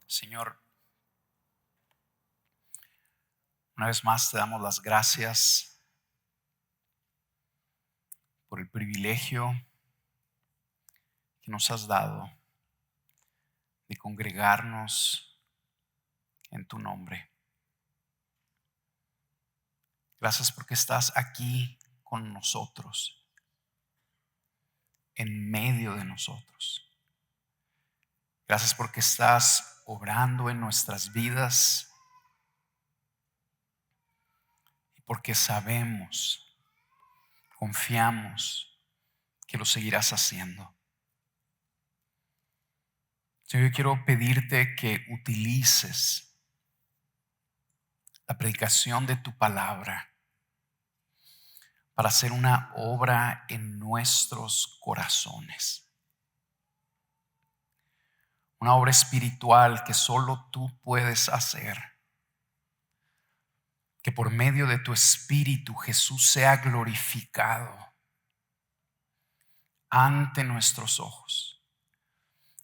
Señor, una vez más te damos las gracias por el privilegio que nos has dado de congregarnos en tu nombre. Gracias porque estás aquí con nosotros, en medio de nosotros. Gracias porque estás obrando en nuestras vidas y porque sabemos, confiamos que lo seguirás haciendo. Señor, yo quiero pedirte que utilices la predicación de tu palabra para hacer una obra en nuestros corazones. Una obra espiritual que solo tú puedes hacer. Que por medio de tu Espíritu Jesús sea glorificado ante nuestros ojos.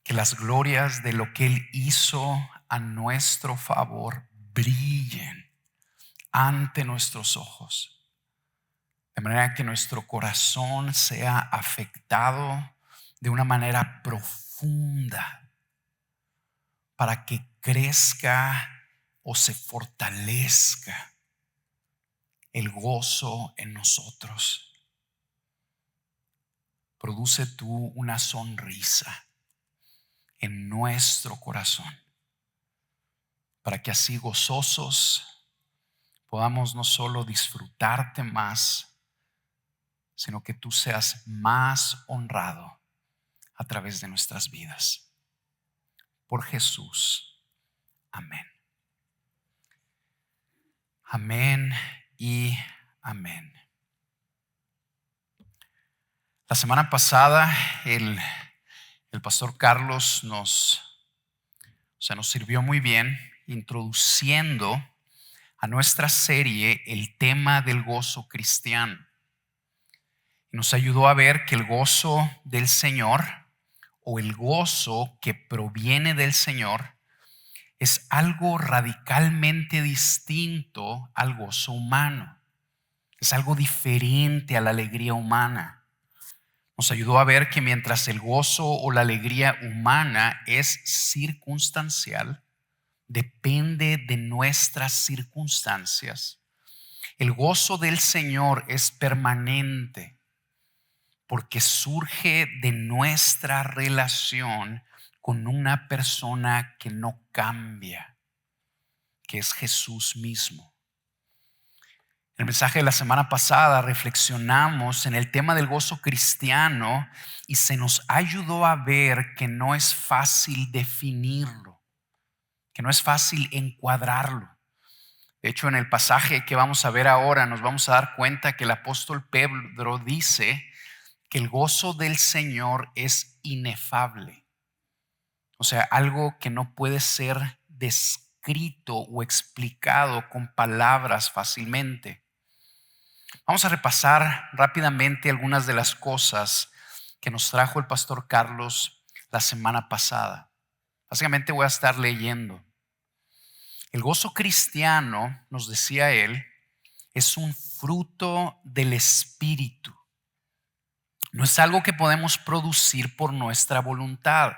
Que las glorias de lo que Él hizo a nuestro favor brillen ante nuestros ojos. De manera que nuestro corazón sea afectado de una manera profunda para que crezca o se fortalezca el gozo en nosotros. Produce tú una sonrisa en nuestro corazón para que así gozosos podamos no solo disfrutarte más, sino que tú seas más honrado a través de nuestras vidas. Por Jesús. Amén. Amén y amén. La semana pasada el pastor Carlos nos sirvió muy bien introduciendo a nuestra serie el tema del gozo cristiano. Nos ayudó a ver que el gozo del Señor o el gozo que proviene del Señor es algo radicalmente distinto al gozo humano. Es algo diferente a la alegría humana. Nos ayudó a ver que mientras el gozo o la alegría humana es circunstancial, depende de nuestras circunstancias, el gozo del Señor es permanente porque surge de nuestra relación con una persona que no cambia, que es Jesús mismo. En el mensaje de la semana pasada reflexionamos en el tema del gozo cristiano y se nos ayudó a ver que no es fácil definirlo, que no es fácil encuadrarlo. De hecho, en el pasaje que vamos a ver ahora nos vamos a dar cuenta que el apóstol Pedro dice que el gozo del Señor es inefable. O sea, algo que no puede ser descrito o explicado con palabras fácilmente. Vamos a repasar rápidamente algunas de las cosas que nos trajo el pastor Carlos la semana pasada. Básicamente voy a estar leyendo. El gozo cristiano, nos decía él, es un fruto del Espíritu. No es algo que podemos producir por nuestra voluntad.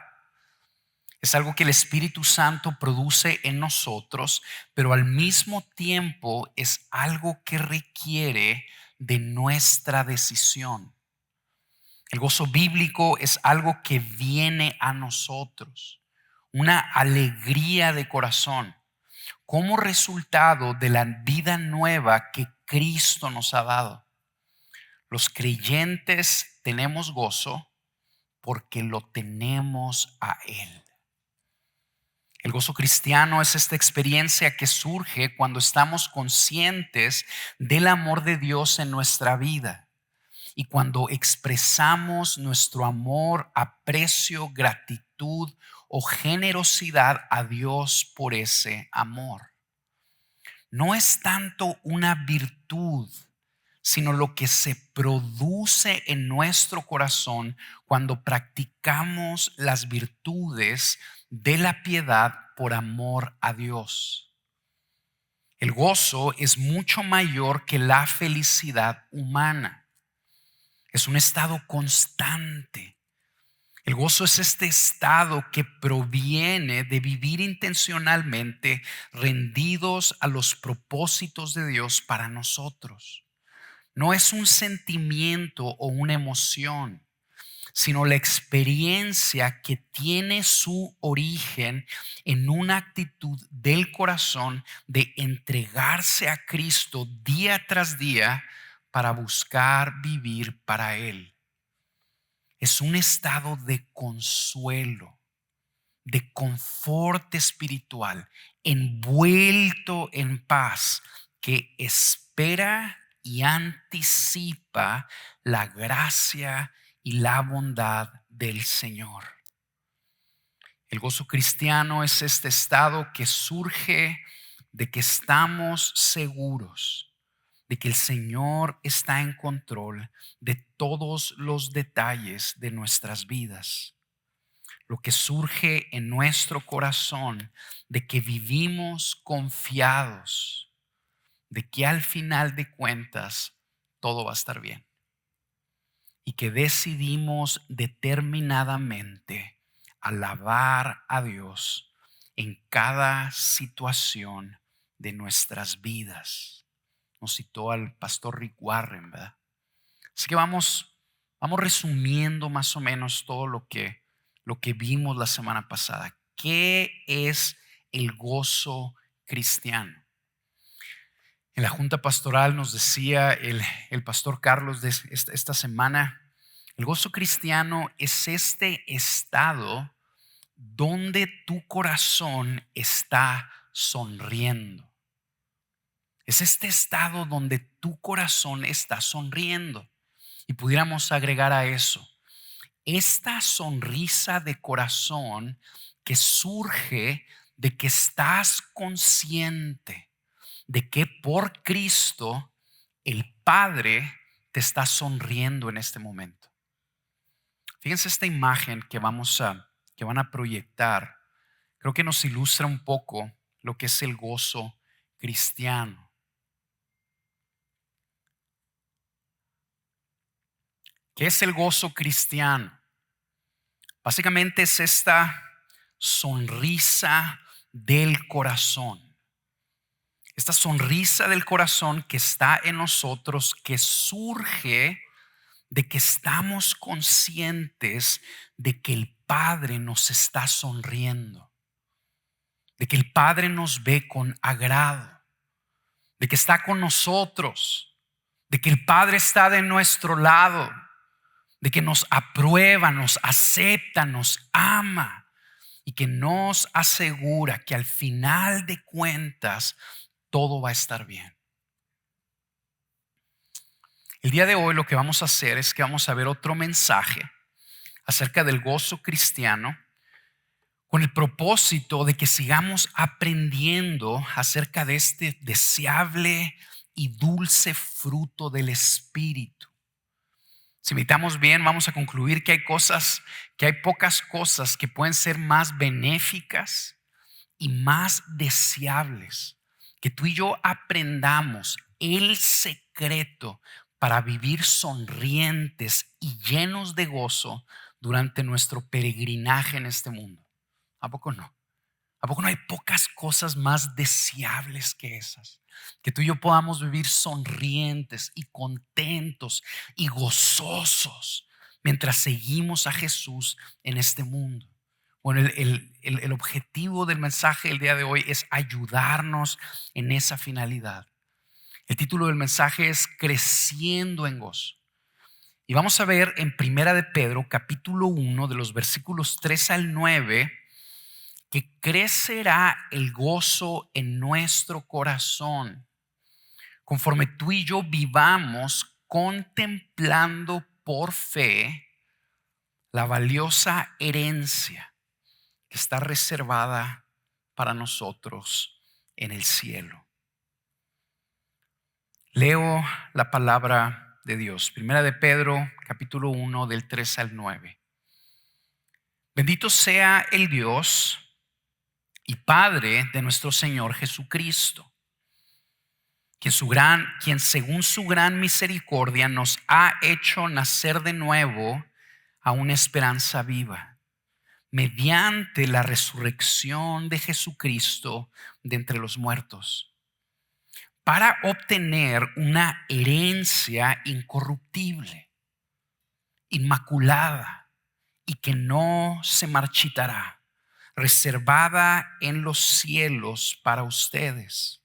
Es algo que el Espíritu Santo produce en nosotros, pero al mismo tiempo es algo que requiere de nuestra decisión. El gozo bíblico es algo que viene a nosotros, una alegría de corazón, como resultado de la vida nueva que Cristo nos ha dado. Los creyentes tenemos gozo porque lo tenemos a Él. El gozo cristiano es esta experiencia que surge cuando estamos conscientes del amor de Dios en nuestra vida y cuando expresamos nuestro amor, aprecio, gratitud o generosidad a Dios por ese amor. No es tanto una virtud, sino lo que se produce en nuestro corazón cuando practicamos las virtudes de la piedad por amor a Dios. El gozo es mucho mayor que la felicidad humana. Es un estado constante. El gozo es este estado que proviene de vivir intencionalmente rendidos a los propósitos de Dios para nosotros. No es un sentimiento o una emoción, sino la experiencia que tiene su origen en una actitud del corazón de entregarse a Cristo día tras día para buscar vivir para Él. Es un estado de consuelo, de confort espiritual, envuelto en paz, que espera y anticipa la gracia y la bondad del Señor. El gozo cristiano es este estado que surge de que estamos seguros de que el Señor está en control de todos los detalles de nuestras vidas. Lo que surge en nuestro corazón de que vivimos confiados de que al final de cuentas todo va a estar bien y que decidimos determinadamente alabar a Dios en cada situación de nuestras vidas. Nos citó al pastor Rick Warren, ¿verdad? Así que vamos resumiendo más o menos todo lo que vimos la semana pasada. ¿Qué es el gozo cristiano? En la junta pastoral nos decía el pastor Carlos de esta semana, el gozo cristiano es este estado donde tu corazón está sonriendo. Es este estado donde tu corazón está sonriendo. Y pudiéramos agregar a eso, esta sonrisa de corazón que surge de que estás consciente de que por Cristo el Padre te está sonriendo en este momento. Fíjense esta imagen que van a proyectar. Creo que nos ilustra un poco lo que es el gozo cristiano. ¿Qué es el gozo cristiano? Básicamente es esta sonrisa del corazón. Esta sonrisa del corazón que está en nosotros, que surge de que estamos conscientes de que el Padre nos está sonriendo, de que el Padre nos ve con agrado, de que está con nosotros, de que el Padre está de nuestro lado, de que nos aprueba, nos acepta, nos ama y que nos asegura que al final de cuentas todo va a estar bien. El día de hoy lo que vamos a hacer es que vamos a ver otro mensaje acerca del gozo cristiano con el propósito de que sigamos aprendiendo acerca de este deseable y dulce fruto del Espíritu. Si meditamos bien, vamos a concluir que hay pocas cosas que pueden ser más benéficas y más deseables, que tú y yo aprendamos el secreto para vivir sonrientes y llenos de gozo durante nuestro peregrinaje en este mundo. ¿A poco no? ¿A poco no hay pocas cosas más deseables que esas? Que tú y yo podamos vivir sonrientes y contentos y gozosos mientras seguimos a Jesús en este mundo. Bueno, el objetivo del mensaje del día de hoy es ayudarnos en esa finalidad. El título del mensaje es Creciendo en gozo. Y vamos a ver en Primera de Pedro, capítulo 1, de los versículos 3 al 9, que crecerá el gozo en nuestro corazón conforme tú y yo vivamos contemplando por fe la valiosa herencia que está reservada para nosotros en el cielo. Leo la palabra de Dios. Primera de Pedro, capítulo 1, del 3 al 9. Bendito sea el Dios y Padre de nuestro Señor Jesucristo, quien según su gran misericordia nos ha hecho nacer de nuevo a una esperanza viva, mediante la resurrección de Jesucristo de entre los muertos, para obtener una herencia incorruptible, inmaculada y que no se marchitará, reservada en los cielos para ustedes.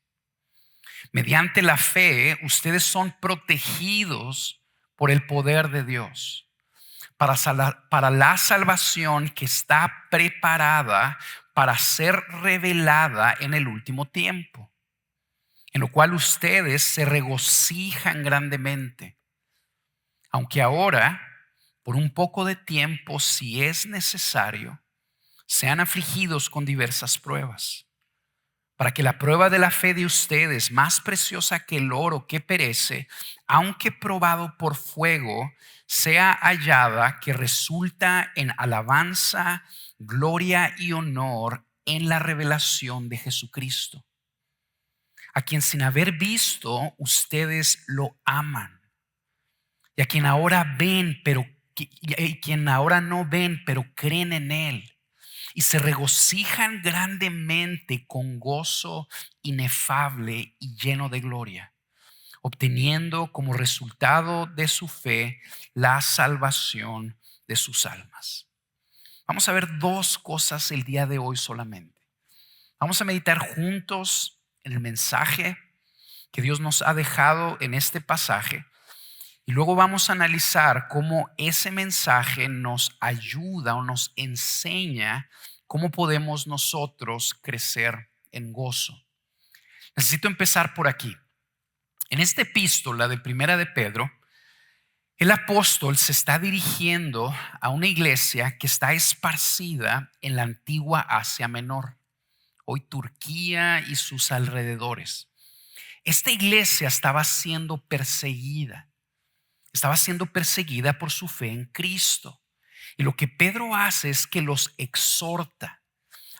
Mediante la fe, ustedes son protegidos por el poder de Dios para la salvación que está preparada para ser revelada en el último tiempo, en lo cual ustedes se regocijan grandemente, aunque ahora, por un poco de tiempo, si es necesario, sean afligidos con diversas pruebas, para que la prueba de la fe de ustedes, más preciosa que el oro que perece, aunque probado por fuego, sea hallada, que resulta en alabanza, gloria y honor en la revelación de Jesucristo, a quien sin haber visto ustedes lo aman, y a quien ahora ven, y quien ahora no ven, pero creen en él, y se regocijan grandemente con gozo inefable y lleno de gloria, obteniendo como resultado de su fe la salvación de sus almas. Vamos a ver dos cosas el día de hoy solamente. Vamos a meditar juntos en el mensaje que Dios nos ha dejado en este pasaje. Y luego vamos a analizar cómo ese mensaje nos ayuda o nos enseña cómo podemos nosotros crecer en gozo. Necesito empezar por aquí. En esta epístola de Primera de Pedro, el apóstol se está dirigiendo a una iglesia que está esparcida en la antigua Asia Menor, hoy Turquía y sus alrededores. Esta iglesia estaba siendo perseguida por su fe en Cristo. Y lo que Pedro hace es que los exhorta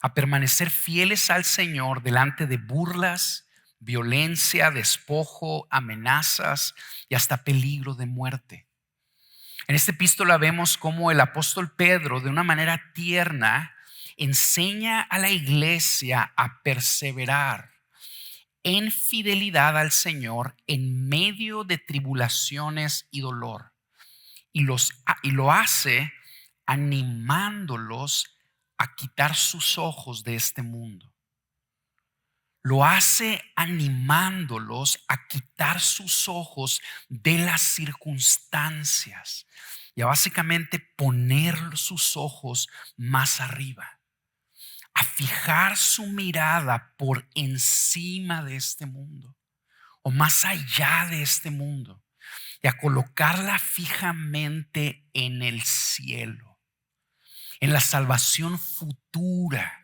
a permanecer fieles al Señor delante de burlas, violencia, despojo, amenazas y hasta peligro de muerte. En esta epístola vemos cómo el apóstol Pedro, de una manera tierna, enseña a la iglesia a perseverar en fidelidad al Señor en medio de tribulaciones y dolor. Y lo hace animándolos a quitar sus ojos de este mundo. Lo hace animándolos a quitar sus ojos de las circunstancias y a básicamente poner sus ojos más arriba, a fijar su mirada por encima de este mundo o más allá de este mundo y a colocarla fijamente en el cielo, en la salvación futura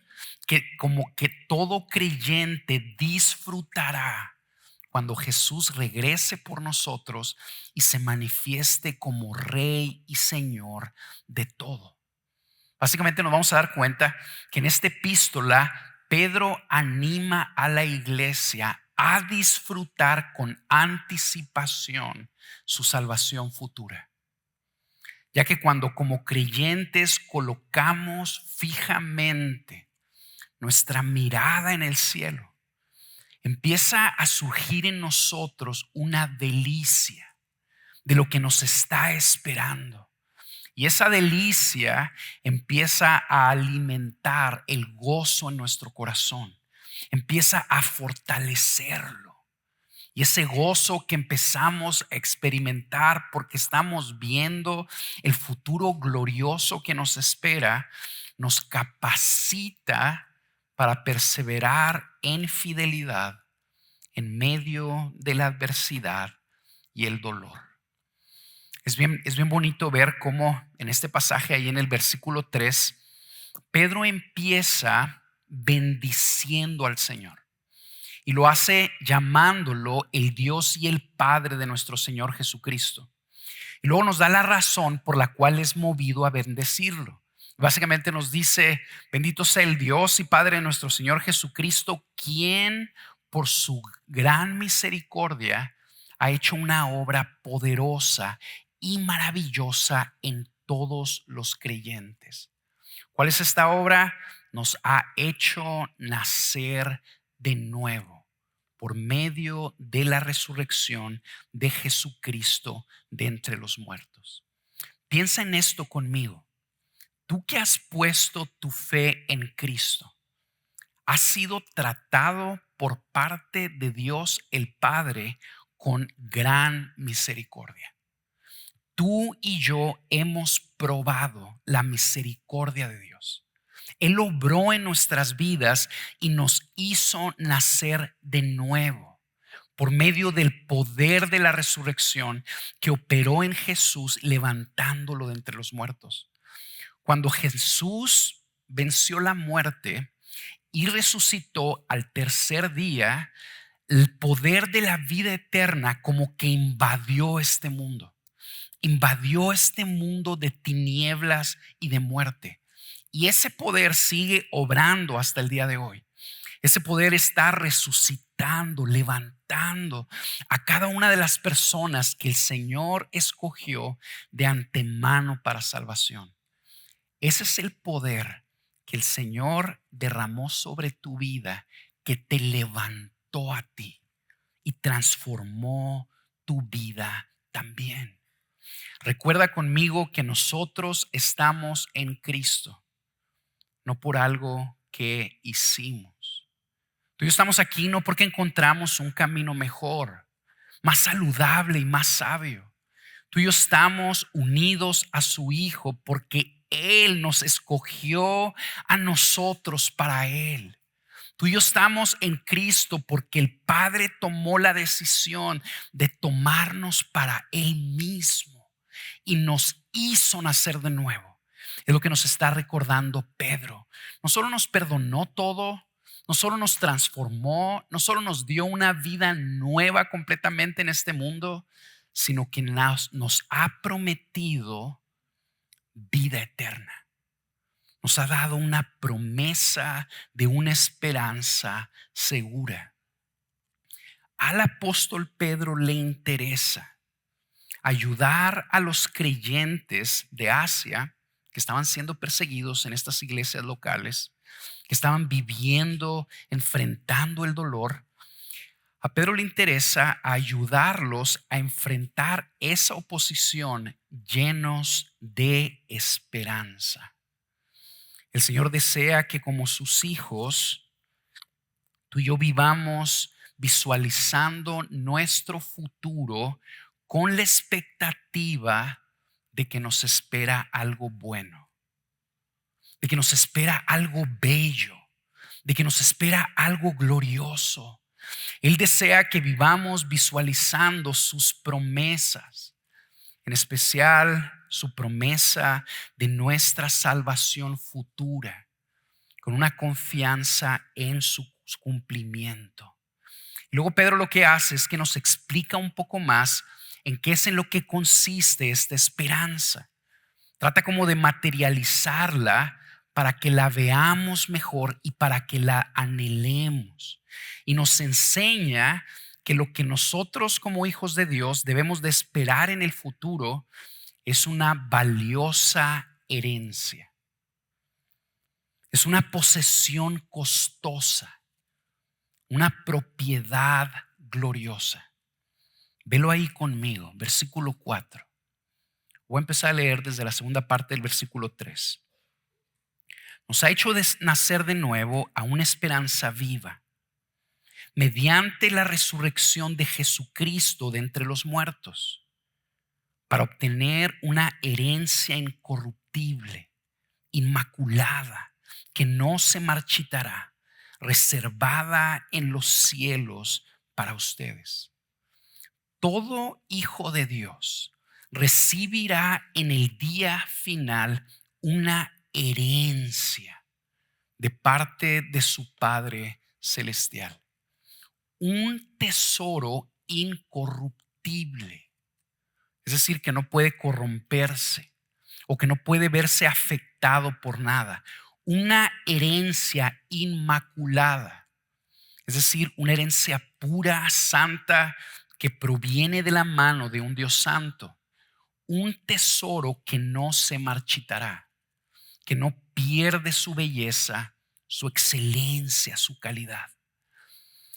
que todo creyente disfrutará cuando Jesús regrese por nosotros y se manifieste como Rey y Señor de todo. Básicamente nos vamos a dar cuenta que en esta epístola Pedro anima a la iglesia a disfrutar con anticipación su salvación futura, ya que cuando como creyentes colocamos fijamente nuestra mirada en el cielo, empieza a surgir en nosotros una delicia de lo que nos está esperando. Y esa delicia empieza a alimentar el gozo en nuestro corazón, empieza a fortalecerlo. Y ese gozo que empezamos a experimentar porque estamos viendo el futuro glorioso que nos espera, nos capacita para perseverar en fidelidad en medio de la adversidad y el dolor. Es bien bonito ver cómo en este pasaje, ahí en el versículo 3, Pedro empieza bendiciendo al Señor y lo hace llamándolo el Dios y el Padre de nuestro Señor Jesucristo. Y luego nos da la razón por la cual es movido a bendecirlo. Básicamente nos dice: bendito sea el Dios y Padre de nuestro Señor Jesucristo, quien por su gran misericordia ha hecho una obra poderosa y maravillosa en todos los creyentes. ¿Cuál es esta obra? Nos ha hecho nacer de nuevo por medio de la resurrección de Jesucristo de entre los muertos. Piensa en esto conmigo. Tú que has puesto tu fe en Cristo, has sido tratado por parte de Dios el Padre con gran misericordia. Tú y yo hemos probado la misericordia de Dios. Él obró en nuestras vidas y nos hizo nacer de nuevo por medio del poder de la resurrección que operó en Jesús, levantándolo de entre los muertos. Cuando Jesús venció la muerte y resucitó al tercer día, el poder de la vida eterna como que invadió este mundo. Invadió este mundo de tinieblas y de muerte. Y ese poder sigue obrando hasta el día de hoy. Ese poder está resucitando, levantando a cada una de las personas que el Señor escogió de antemano para salvación. Ese es el poder que el Señor derramó sobre tu vida, que te levantó a ti y transformó tu vida también. Recuerda conmigo que nosotros estamos en Cristo, no por algo que hicimos. Tú y yo estamos aquí no porque encontramos un camino mejor, más saludable y más sabio. Tú y yo estamos unidos a su Hijo porque Él nos escogió a nosotros para Él. Tú y yo estamos en Cristo porque el Padre tomó la decisión de tomarnos para Él mismo y nos hizo nacer de nuevo. Es lo que nos está recordando Pedro. No solo nos perdonó todo, no solo nos transformó, no solo nos dio una vida nueva completamente en este mundo, sino que nos ha prometido vida eterna. Nos ha dado una promesa de una esperanza segura. Al apóstol Pedro le interesa ayudar a los creyentes de Asia que estaban siendo perseguidos en estas iglesias locales, que estaban viviendo, enfrentando el dolor. A Pedro le interesa ayudarlos a enfrentar esa oposición llenos de esperanza. El Señor desea que como sus hijos, tú y yo vivamos visualizando nuestro futuro con la expectativa de que nos espera algo bueno, de que nos espera algo bello, de que nos espera algo glorioso. Él desea que vivamos visualizando sus promesas, en especial su promesa de nuestra salvación futura, con una confianza en su cumplimiento. Y luego Pedro lo que hace es que nos explica un poco más en qué es en lo que consiste esta esperanza. Trata como de materializarla para que la veamos mejor y para que la anhelemos. Y nos enseña que lo que nosotros como hijos de Dios debemos de esperar en el futuro es una valiosa herencia. Es una posesión costosa, una propiedad gloriosa. Velo ahí conmigo, versículo 4. Voy a empezar a leer desde la segunda parte del versículo 3. Nos ha hecho nacer de nuevo a una esperanza viva, mediante la resurrección de Jesucristo de entre los muertos, para obtener una herencia incorruptible, inmaculada, que no se marchitará, reservada en los cielos para ustedes. Todo hijo de Dios recibirá en el día final una herencia de parte de su Padre celestial. Un tesoro incorruptible, es decir, que no puede corromperse o que no puede verse afectado por nada. Una herencia inmaculada, es decir, una herencia pura, santa, que proviene de la mano de un Dios santo. Un tesoro que no se marchitará, que no pierde su belleza, su excelencia, su calidad.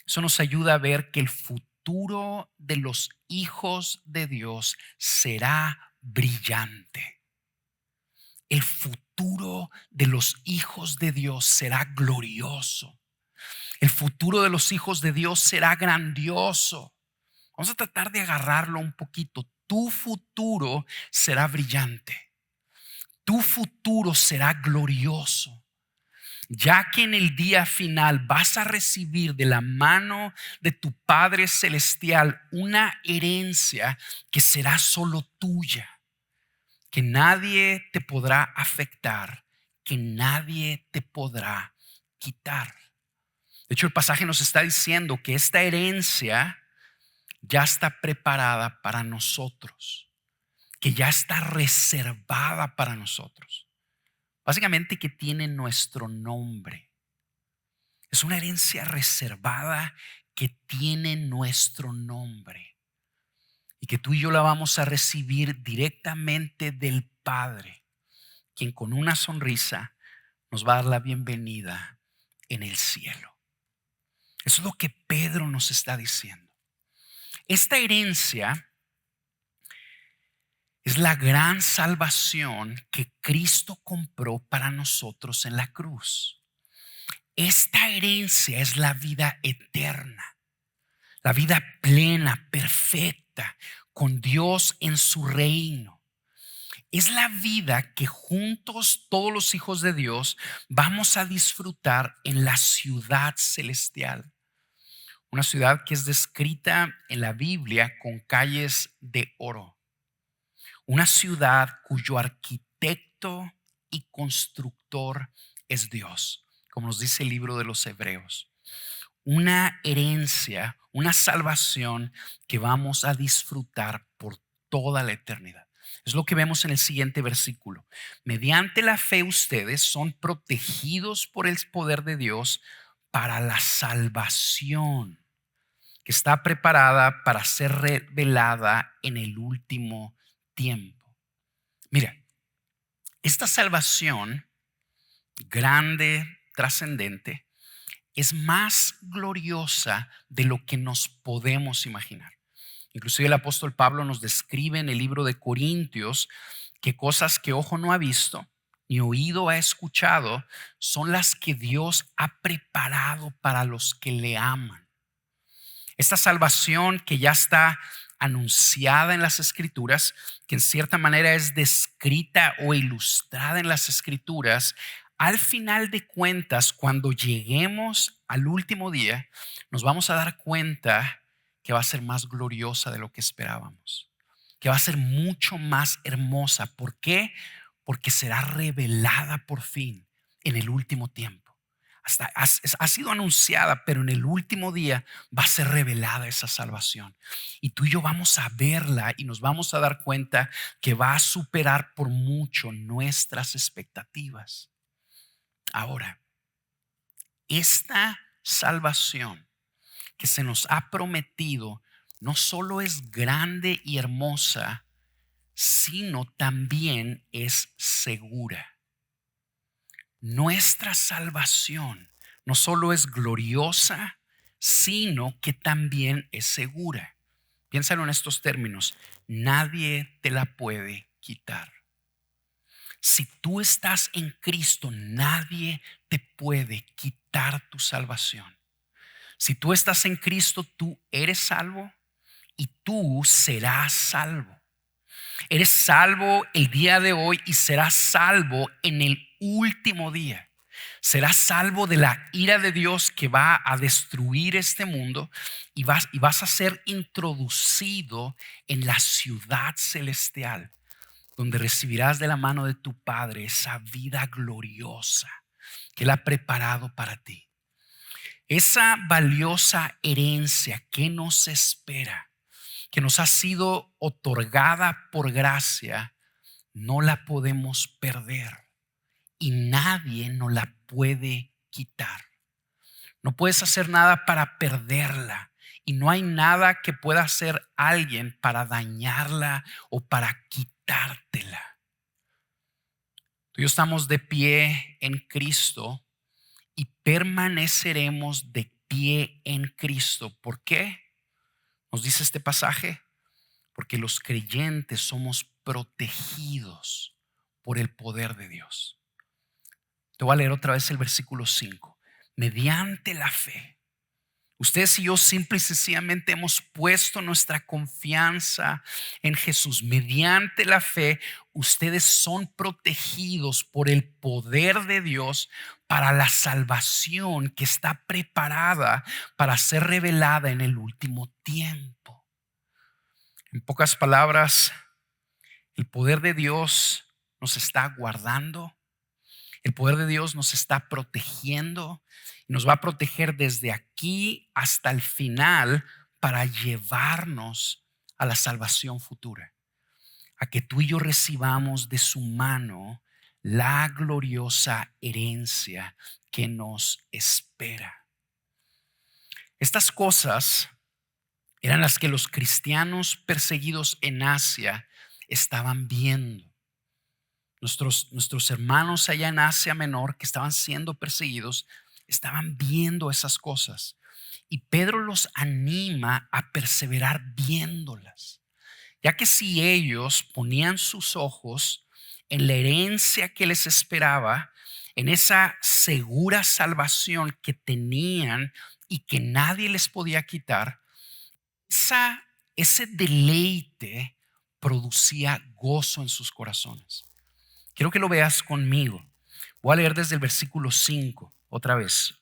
Eso nos ayuda a ver que el futuro de los hijos de Dios será brillante. El futuro de los hijos de Dios será glorioso. El futuro de los hijos de Dios será grandioso. Vamos a tratar de agarrarlo un poquito. Tu futuro será brillante. Tu futuro será glorioso, ya que en el día final vas a recibir de la mano de tu Padre celestial una herencia que será solo tuya, que nadie te podrá afectar, que nadie te podrá quitar. De hecho, el pasaje nos está diciendo que esta herencia ya está preparada para nosotros, que ya está reservada para nosotros. Básicamente que tiene nuestro nombre. Es una herencia reservada que tiene nuestro nombre y que tú y yo la vamos a recibir directamente del Padre, quien con una sonrisa nos va a dar la bienvenida en el cielo. Eso es lo que Pedro nos está diciendo. Esta herencia es la gran salvación que Cristo compró para nosotros en la cruz. Esta herencia es la vida eterna, la vida plena, perfecta, con Dios en su reino. Es la vida que juntos todos los hijos de Dios vamos a disfrutar en la ciudad celestial. Una ciudad que es descrita en la Biblia con calles de oro. Una ciudad cuyo arquitecto y constructor es Dios, como nos dice el libro de los Hebreos. Una herencia, una salvación que vamos a disfrutar por toda la eternidad. Es lo que vemos en el siguiente versículo. Mediante la fe ustedes son protegidos por el poder de Dios para la salvación que está preparada para ser revelada en el último tiempo. Mira, esta salvación grande, trascendente, es más gloriosa de lo que nos podemos imaginar. Inclusive el apóstol Pablo nos describe en el libro de Corintios que cosas que ojo no ha visto ni oído ha escuchado son las que Dios ha preparado para los que le aman. Esta salvación que ya está anunciada en las Escrituras, que en cierta manera es descrita o ilustrada en las Escrituras, al final de cuentas, cuando lleguemos al último día, nos vamos a dar cuenta que va a ser más gloriosa de lo que esperábamos, que va a ser mucho más hermosa. ¿Por qué? Porque será revelada por fin en el último tiempo. Ha sido anunciada, pero en el último día va a ser revelada esa salvación. Y tú y yo vamos a verla y nos vamos a dar cuenta que va a superar por mucho nuestras expectativas. Ahora, esta salvación que se nos ha prometido no solo es grande y hermosa, sino también es segura. Nuestra salvación no solo es gloriosa, sino que también es segura. Piénsalo en estos términos: nadie te la puede quitar. Si tú estás en Cristo, nadie te puede quitar tu salvación. Si tú estás en Cristo, tú eres salvo y tú serás salvo. Eres salvo el día de hoy y serás salvo en el último día. Serás salvo de la ira de Dios que va a destruir este mundo y vas a ser introducido en la ciudad celestial, donde recibirás de la mano de tu Padre esa vida gloriosa que Él ha preparado para ti. Esa valiosa herencia que nos espera, que nos ha sido otorgada por gracia, no la podemos perder y nadie nos la puede quitar. No puedes hacer nada para perderla y no hay nada que pueda hacer alguien para dañarla o para quitártela. Tú y yo estamos de pie en Cristo y permaneceremos de pie en Cristo. ¿Por qué? Nos dice este pasaje, porque los creyentes somos protegidos por el poder de Dios. Te voy a leer otra vez el versículo 5. Mediante la fe, ustedes y yo simple y sencillamente hemos puesto nuestra confianza en Jesús. Mediante la fe, ustedes son protegidos por el poder de Dios para la salvación que está preparada para ser revelada en el último tiempo. En pocas palabras, el poder de Dios nos está guardando. El poder de Dios nos está protegiendo y nos va a proteger desde aquí hasta el final para llevarnos a la salvación futura, a que tú y yo recibamos de su mano la gloriosa herencia que nos espera. Estas cosas eran las que los cristianos perseguidos en Asia estaban viendo. Nuestros hermanos allá en Asia Menor que estaban siendo perseguidos estaban viendo esas cosas y Pedro los anima a perseverar viéndolas, ya que si ellos ponían sus ojos en la herencia que les esperaba, en esa segura salvación que tenían y que nadie les podía quitar, ese deleite producía gozo en sus corazones. Quiero que lo veas conmigo. Voy a leer desde el versículo 5 otra vez.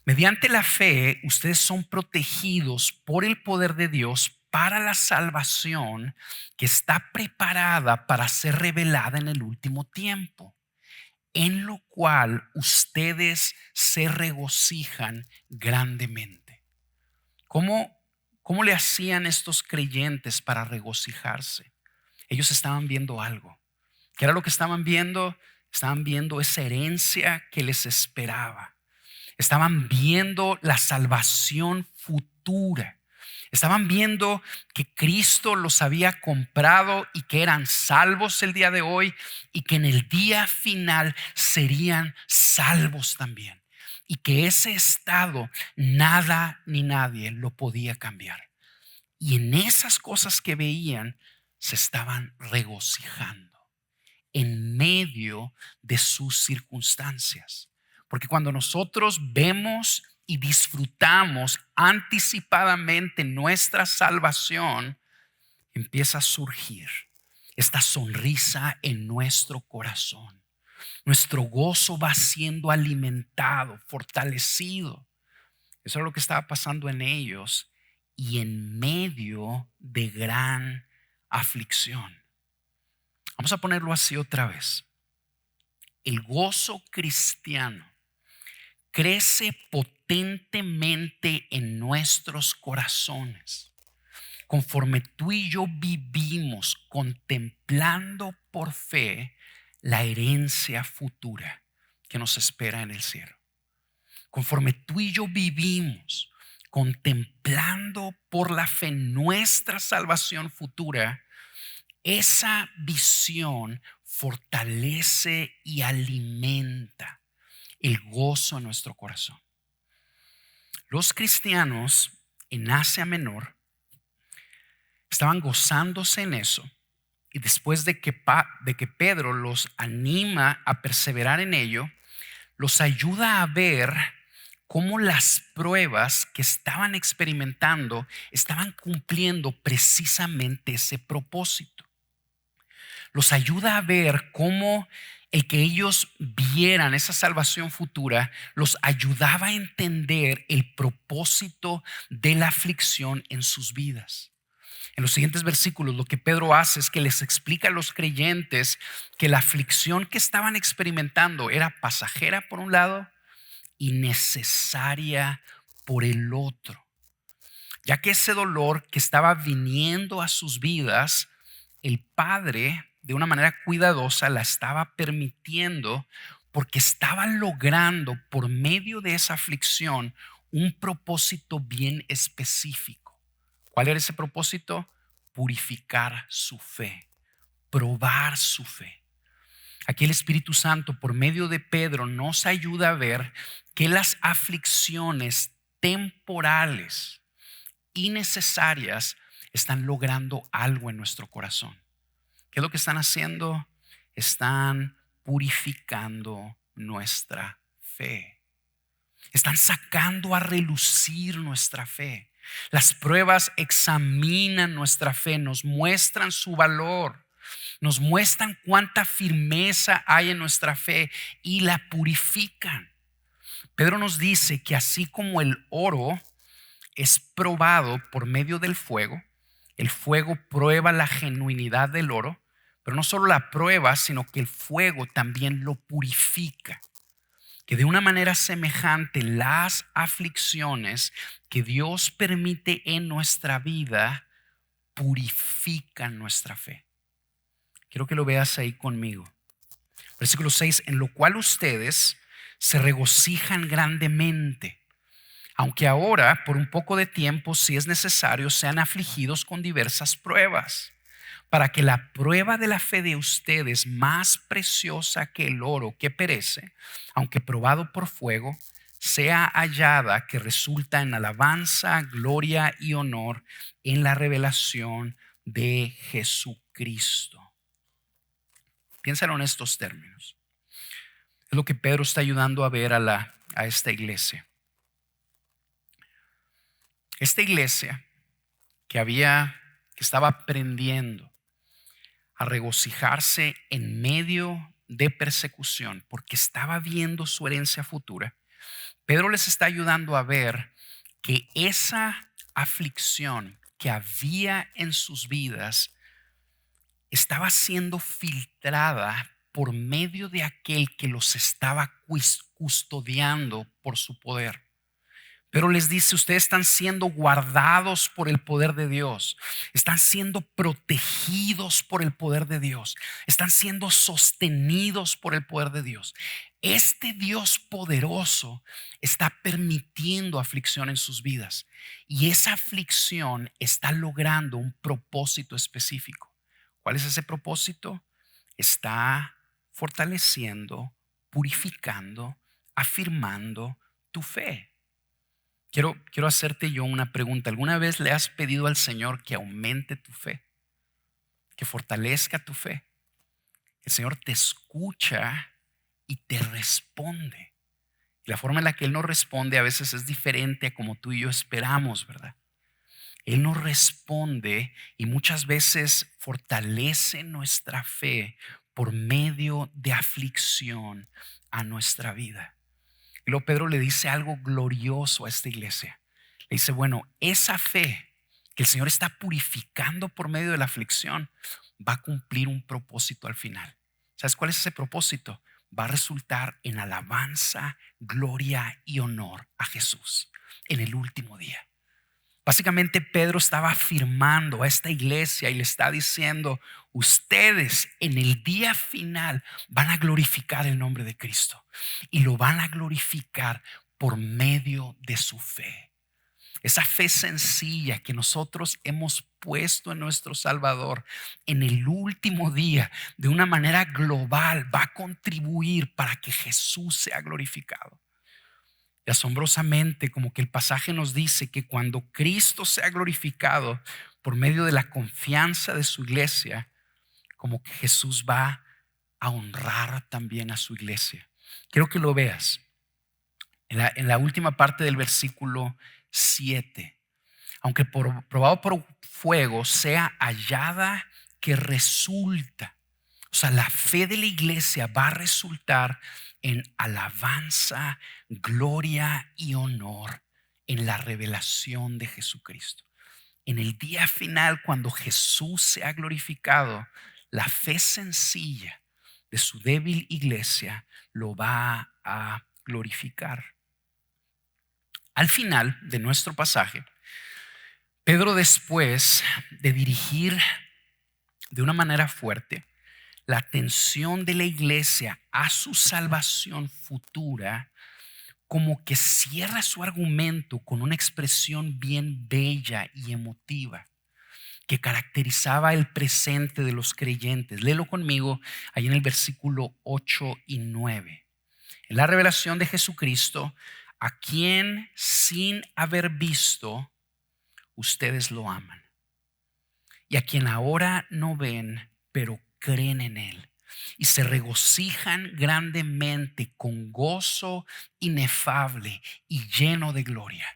Mediante la fe, ustedes son protegidos por el poder de Dios para la salvación que está preparada para ser revelada en el último tiempo, en lo cual ustedes se regocijan grandemente. ¿Cómo le hacían estos creyentes para regocijarse? Ellos estaban viendo algo. ¿Qué era lo que estaban viendo? Estaban viendo esa herencia que les esperaba. Estaban viendo la salvación futura. Estaban viendo que Cristo los había comprado y que eran salvos el día de hoy y que en el día final serían salvos también. Y que ese estado nada ni nadie lo podía cambiar. Y en esas cosas que veían se estaban regocijando en medio de sus circunstancias. Porque cuando nosotros vemos y disfrutamos anticipadamente nuestra salvación, empieza a surgir esta sonrisa en nuestro corazón. Nuestro gozo va siendo alimentado, fortalecido. Eso es lo que estaba pasando en ellos y en medio de gran aflicción. Vamos a ponerlo así otra vez. El gozo cristiano crece potentemente en nuestros corazones conforme tú y yo vivimos contemplando por fe la herencia futura que nos espera en el cielo. Conforme tú y yo vivimos contemplando por la fe nuestra salvación futura, esa visión fortalece y alimenta el gozo en nuestro corazón. Los cristianos en Asia Menor estaban gozándose en eso y después de que Pedro los anima a perseverar en ello, los ayuda a ver cómo las pruebas que estaban experimentando estaban cumpliendo precisamente ese propósito. Los ayuda a ver cómo el que ellos vieran esa salvación futura los ayudaba a entender el propósito de la aflicción en sus vidas. En los siguientes versículos lo que Pedro hace es que les explica a los creyentes que la aflicción que estaban experimentando era pasajera por un lado y necesaria por el otro, ya que ese dolor que estaba viniendo a sus vidas, el Padre de una manera cuidadosa la estaba permitiendo porque estaba logrando por medio de esa aflicción un propósito bien específico. ¿Cuál era ese propósito? Purificar su fe, probar su fe. Aquí el Espíritu Santo, por medio de Pedro, nos ayuda a ver que las aflicciones temporales y necesarias están logrando algo en nuestro corazón. ¿Qué es lo que están haciendo? Están purificando nuestra fe. Están sacando a relucir nuestra fe. Las pruebas examinan nuestra fe, nos muestran su valor, nos muestran cuánta firmeza hay en nuestra fe y la purifican. Pedro nos dice que así como el oro es probado por medio del fuego, el fuego prueba la genuinidad del oro, pero no solo la prueba, sino que el fuego también lo purifica. Que de una manera semejante las aflicciones que Dios permite en nuestra vida purifican nuestra fe. Quiero que lo veas ahí conmigo. Versículo 6, en lo cual ustedes se regocijan grandemente, aunque ahora por un poco de tiempo, si es necesario, sean afligidos con diversas pruebas, para que la prueba de la fe de ustedes, más preciosa que el oro que perece, aunque probado por fuego, sea hallada, que resulta en alabanza, gloria y honor en la revelación de Jesucristo. Piénsalo en estos términos. Es lo que Pedro está ayudando a ver a esta iglesia. Esta iglesia que estaba aprendiendo a regocijarse en medio de persecución porque estaba viendo su herencia futura, Pedro les está ayudando a ver que esa aflicción que había en sus vidas estaba siendo filtrada por medio de aquel que los estaba custodiando por su poder. Pero les dice, ustedes están siendo guardados por el poder de Dios, están siendo protegidos por el poder de Dios, están siendo sostenidos por el poder de Dios. Este Dios poderoso está permitiendo aflicción en sus vidas y esa aflicción está logrando un propósito específico. ¿Cuál es ese propósito? Está fortaleciendo, purificando, afirmando tu fe. Quiero hacerte yo una pregunta. ¿Alguna vez le has pedido al Señor que aumente tu fe, que fortalezca tu fe? El Señor te escucha y te responde. Y la forma en la que Él nos responde a veces es diferente a como tú y yo esperamos, ¿verdad? Él nos responde y muchas veces fortalece nuestra fe por medio de aflicción a nuestra vida. Y luego Pedro le dice algo glorioso a esta iglesia. Le dice, bueno, esa fe que el Señor está purificando por medio de la aflicción va a cumplir un propósito al final. ¿Sabes cuál es ese propósito? Va a resultar en alabanza, gloria y honor a Jesús en el último día. Básicamente Pedro estaba afirmando a esta iglesia y le está diciendo, ustedes en el día final van a glorificar el nombre de Cristo y lo van a glorificar por medio de su fe. Esa fe sencilla que nosotros hemos puesto en nuestro Salvador en el último día de una manera global va a contribuir para que Jesús sea glorificado. Y asombrosamente, como que el pasaje nos dice que cuando Cristo sea glorificado por medio de la confianza de su iglesia, como que Jesús va a honrar también a su iglesia. Quiero que lo veas en la última parte del versículo 7. Aunque probado por fuego sea hallada, que resulta. O sea, la fe de la iglesia va a resultar en alabanza, gloria y honor en la revelación de Jesucristo. en el día final, cuando Jesús sea glorificado, la fe sencilla de su débil iglesia lo va a glorificar. Al final de nuestro pasaje, Pedro, después de dirigir de una manera fuerte la atención de la iglesia a su salvación futura, como que cierra su argumento con una expresión bien bella y emotiva que caracterizaba el presente de los creyentes. Léelo conmigo ahí en el versículo 8 y 9. En la revelación de Jesucristo, a quien sin haber visto, ustedes lo aman. Y a quien ahora no ven, pero creen en él. Y se regocijan grandemente con gozo inefable y lleno de gloria,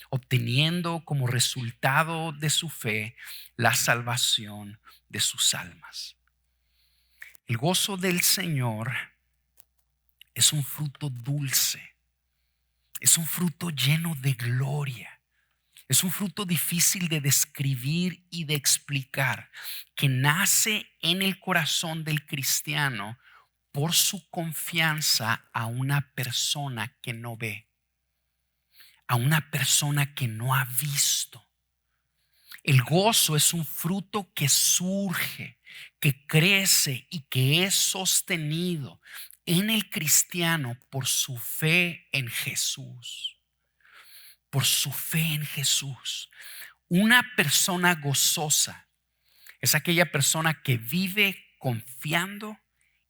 obteniendo como resultado de su fe la salvación de sus almas. El gozo del Señor es un fruto dulce, es un fruto lleno de gloria. Es un fruto difícil de describir y de explicar, que nace en el corazón del cristiano por su confianza a una persona que no ve, a una persona que no ha visto. El gozo es un fruto que surge, que crece y que es sostenido en el cristiano por su fe en Jesús. Por su fe en Jesús. Una persona gozosa es aquella persona que vive confiando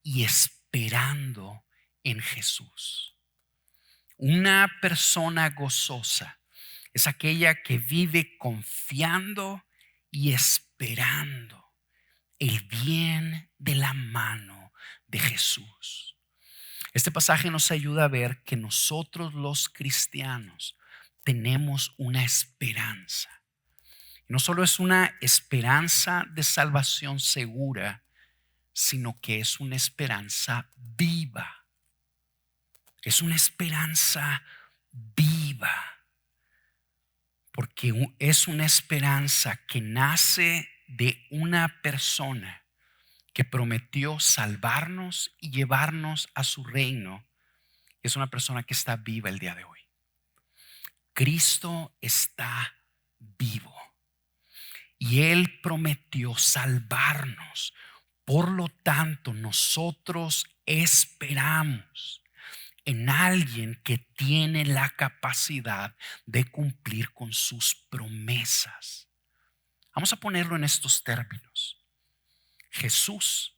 y esperando en Jesús. Una persona gozosa es aquella que vive confiando y esperando el bien de la mano de Jesús. Este pasaje nos ayuda a ver que nosotros los cristianos tenemos una esperanza. No solo es una esperanza de salvación segura, sino que es una esperanza viva. Es una esperanza viva. Porque es una esperanza que nace de una persona que prometió salvarnos y llevarnos a su reino. Es una persona que está viva el día de hoy. Cristo está vivo y Él prometió salvarnos. Por lo tanto, nosotros esperamos en alguien que tiene la capacidad de cumplir con sus promesas. Vamos a ponerlo en estos términos. Jesús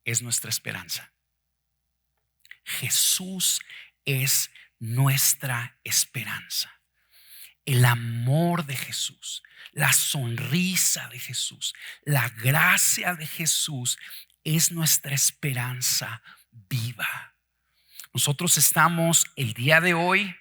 es nuestra esperanza. Jesús es nuestra esperanza. El amor de Jesús, la sonrisa de Jesús, la gracia de Jesús es nuestra esperanza viva. Nosotros estamos el día de hoy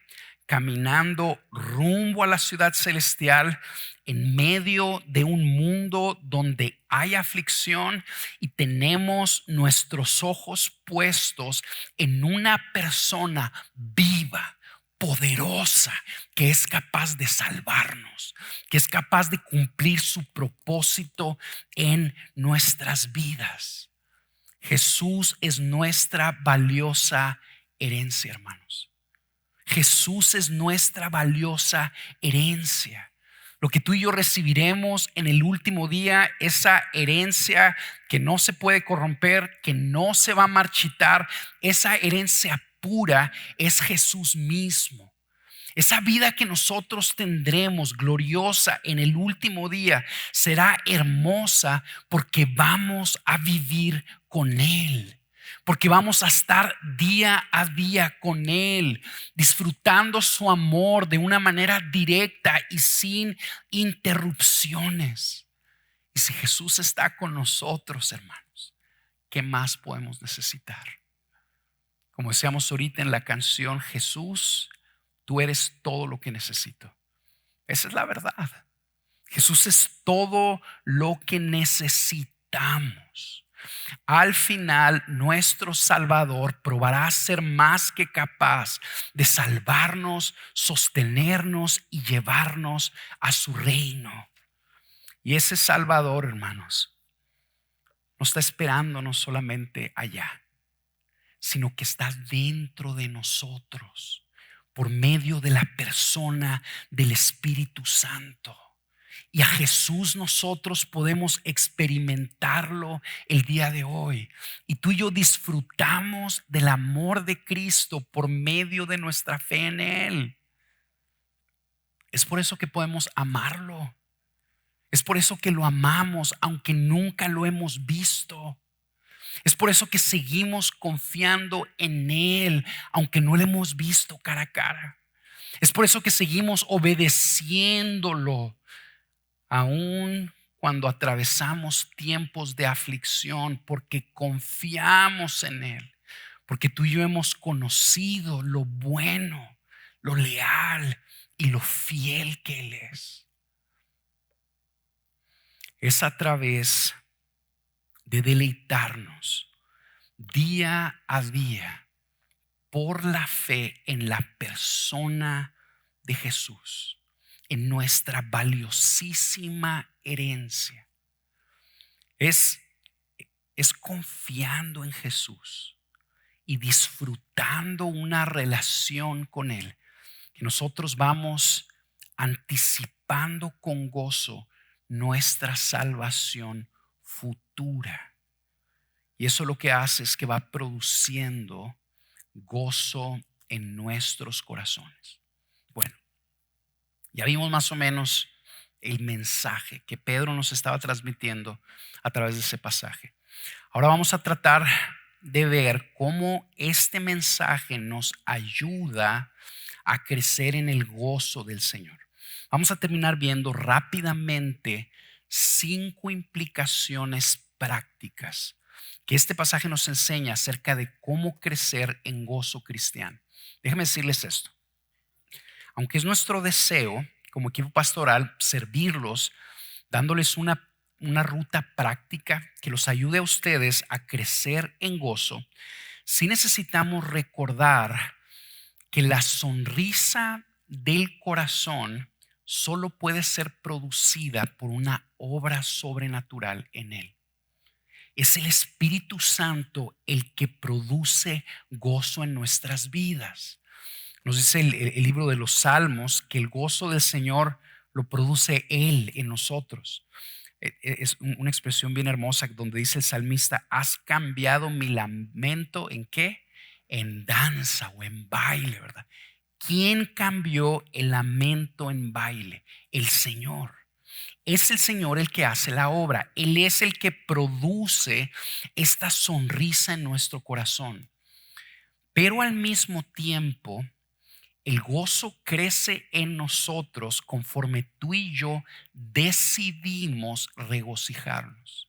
caminando rumbo a la ciudad celestial en medio de un mundo donde hay aflicción y tenemos nuestros ojos puestos en una persona viva, poderosa, que es capaz de salvarnos, que es capaz de cumplir su propósito en nuestras vidas. Jesús es nuestra valiosa herencia, hermanos. Jesús es nuestra valiosa herencia. Lo que tú y yo recibiremos en el último día, esa herencia que no se puede corromper, que no se va a marchitar, esa herencia pura es Jesús mismo. Esa vida que nosotros tendremos gloriosa en el último día será hermosa porque vamos a vivir con Él. Porque vamos a estar día a día con Él, disfrutando su amor de una manera directa y sin interrupciones. Y si Jesús está con nosotros, hermanos, ¿qué más podemos necesitar? Como decíamos ahorita en la canción, Jesús, tú eres todo lo que necesito. Esa es la verdad. Jesús es todo lo que necesitamos. Al final, nuestro Salvador probará ser más que capaz de salvarnos, sostenernos y llevarnos a su reino. Y ese Salvador, hermanos, no está esperándonos solamente allá, sino que está dentro de nosotros por medio de la persona del Espíritu Santo. Y a Jesús nosotros podemos experimentarlo el día de hoy. Y tú y yo disfrutamos del amor de Cristo por medio de nuestra fe en Él. Es por eso que podemos amarlo. Es por eso que lo amamos, aunque nunca lo hemos visto. Es por eso que seguimos confiando en Él, aunque no lo hemos visto cara a cara. Es por eso que seguimos obedeciéndolo, aun cuando atravesamos tiempos de aflicción, porque confiamos en Él, porque tú y yo hemos conocido lo bueno, lo leal y lo fiel que Él es. Es a través de deleitarnos día a día por la fe en la persona de Jesús, en nuestra valiosísima herencia. Es confiando en Jesús y disfrutando una relación con Él, que nosotros vamos anticipando con gozo nuestra salvación futura. Y eso lo que hace es que va produciendo gozo en nuestros corazones. Bueno, ya vimos más o menos el mensaje que Pedro nos estaba transmitiendo a través de ese pasaje. Ahora vamos a tratar de ver cómo este mensaje nos ayuda a crecer en el gozo del Señor. Vamos a terminar viendo rápidamente 5 implicaciones prácticas que este pasaje nos enseña acerca de cómo crecer en gozo cristiano. Déjenme decirles esto. Aunque es nuestro deseo como equipo pastoral servirlos, dándoles una ruta práctica que los ayude a ustedes a crecer en gozo, sí necesitamos recordar que la sonrisa del corazón solo puede ser producida por una obra sobrenatural en él. Es el Espíritu Santo el que produce gozo en nuestras vidas. Nos dice el libro de los Salmos que el gozo del Señor lo produce Él en nosotros. Es una expresión bien hermosa donde dice el salmista: has cambiado mi lamento ¿en qué? En danza o en baile, ¿verdad? ¿Quién cambió el lamento en baile? El Señor. Es el Señor el que hace la obra. Él es el que produce esta sonrisa en nuestro corazón. Pero al mismo tiempo, el gozo crece en nosotros conforme tú y yo decidimos regocijarnos.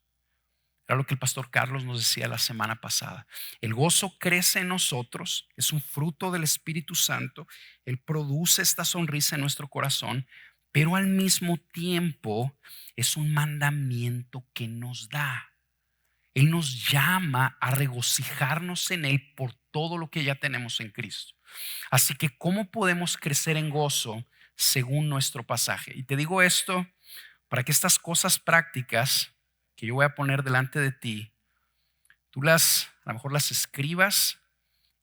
Era lo que el pastor Carlos nos decía la semana pasada. El gozo crece en nosotros, es un fruto del Espíritu Santo. Él produce esta sonrisa en nuestro corazón, pero al mismo tiempo es un mandamiento que nos da. Él nos llama a regocijarnos en Él por todo lo que ya tenemos en Cristo. Así que, ¿cómo podemos crecer en gozo según nuestro pasaje? Y te digo esto para que estas cosas prácticas que yo voy a poner delante de ti, tú a lo mejor las escribas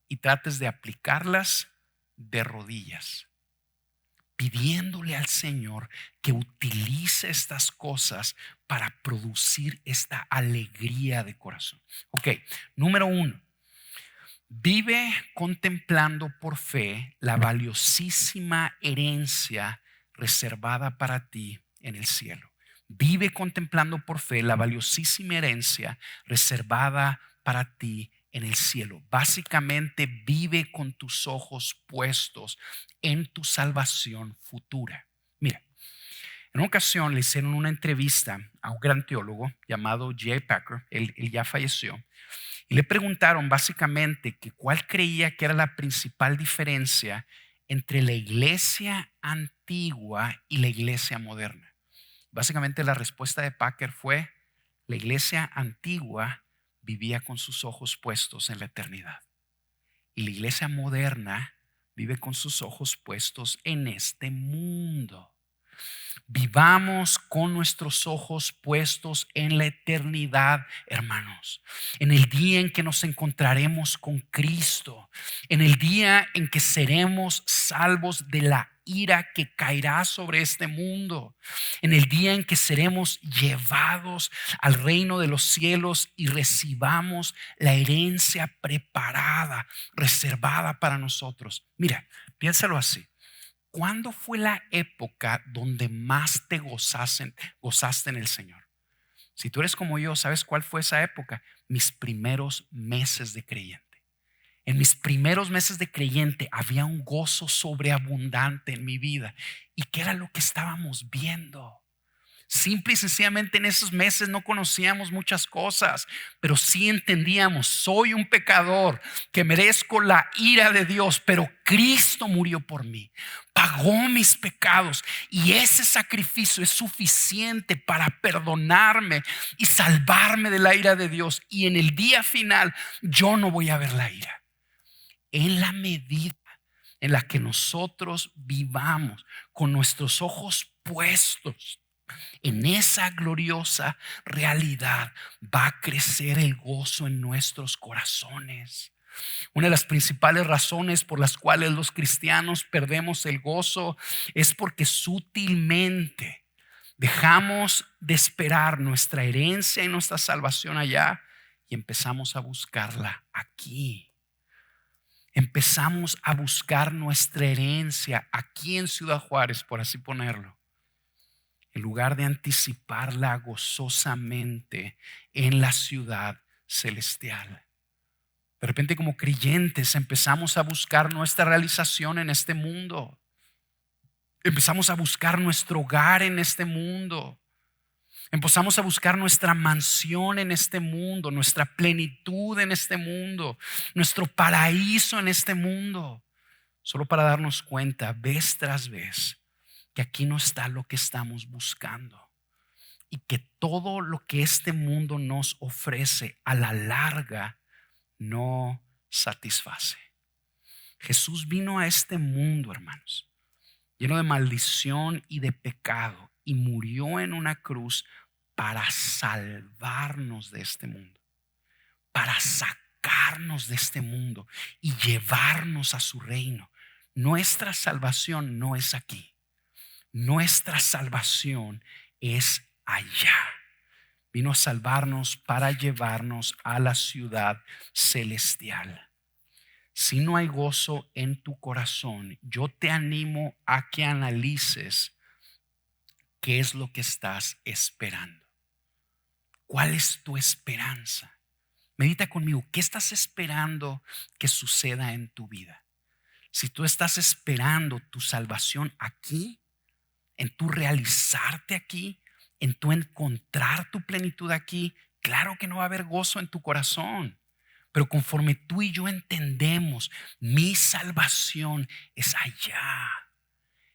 y trates de aplicarlas de rodillas, pidiéndole al Señor que utilice estas cosas para producir esta alegría de corazón. Ok, número 1. Vive contemplando por fe la valiosísima herencia reservada para ti en el cielo. Vive contemplando por fe la valiosísima herencia reservada para ti en el cielo. Básicamente, vive con tus ojos puestos en tu salvación futura. Mira, en una ocasión le hicieron una entrevista a un gran teólogo llamado J. Packer. Él ya falleció. Y le preguntaron básicamente que cuál creía que era la principal diferencia entre la iglesia antigua y la iglesia moderna. Básicamente la respuesta de Packer fue: la iglesia antigua vivía con sus ojos puestos en la eternidad, y la iglesia moderna vive con sus ojos puestos en este mundo. Vivamos con nuestros ojos puestos en la eternidad, hermanos. En el día en que nos encontraremos con Cristo. En el día en que seremos salvos de la ira que caerá sobre este mundo. En el día en que seremos llevados al reino de los cielos y recibamos la herencia preparada, reservada para nosotros. Mira, piénsalo así. ¿Cuándo fue la época donde más te gozaste en el Señor? Si tú eres como yo, ¿sabes cuál fue esa época? Mis primeros meses de creyente. En mis primeros meses de creyente había un gozo sobreabundante en mi vida. ¿Y qué era lo que estábamos viendo? Simple y sencillamente en esos meses no conocíamos muchas cosas, pero sí entendíamos, soy un pecador que merezco la ira de Dios, pero Cristo murió por mí, pagó mis pecados y ese sacrificio es suficiente para perdonarme y salvarme de la ira de Dios. Y en el día final yo no voy a ver la ira. En la medida en la que nosotros vivamos con nuestros ojos puestos en esa gloriosa realidad, va a crecer el gozo en nuestros corazones. Una de las principales razones por las cuales los cristianos perdemos el gozo es porque sutilmente dejamos de esperar nuestra herencia y nuestra salvación allá y empezamos a buscarla aquí. Empezamos a buscar nuestra herencia aquí en Ciudad Juárez, por así ponerlo, en lugar de anticiparla gozosamente en la ciudad celestial. De repente, como creyentes, empezamos a buscar nuestra realización en este mundo. Empezamos a buscar nuestro hogar en este mundo. Empezamos a buscar nuestra mansión en este mundo, nuestra plenitud en este mundo, nuestro paraíso en este mundo. Solo para darnos cuenta, vez tras vez, que aquí no está lo que estamos buscando. Y que todo lo que este mundo nos ofrece a la larga no satisface. Jesús vino a este mundo, hermanos, lleno de maldición y de pecado, y murió en una cruz para salvarnos de este mundo, para sacarnos de este mundo y llevarnos a su reino. Nuestra salvación no es aquí. Nuestra salvación es allá. Vino a salvarnos para llevarnos a la ciudad celestial. Si no hay gozo en tu corazón, yo te animo a que analices qué es lo que estás esperando. ¿Cuál es tu esperanza? Medita conmigo, ¿qué estás esperando que suceda en tu vida? Si tú estás esperando tu salvación aquí, en tu realizarte aquí, en tu encontrar tu plenitud aquí, claro que no va a haber gozo en tu corazón. Pero conforme tú y yo entendemos, mi salvación es allá.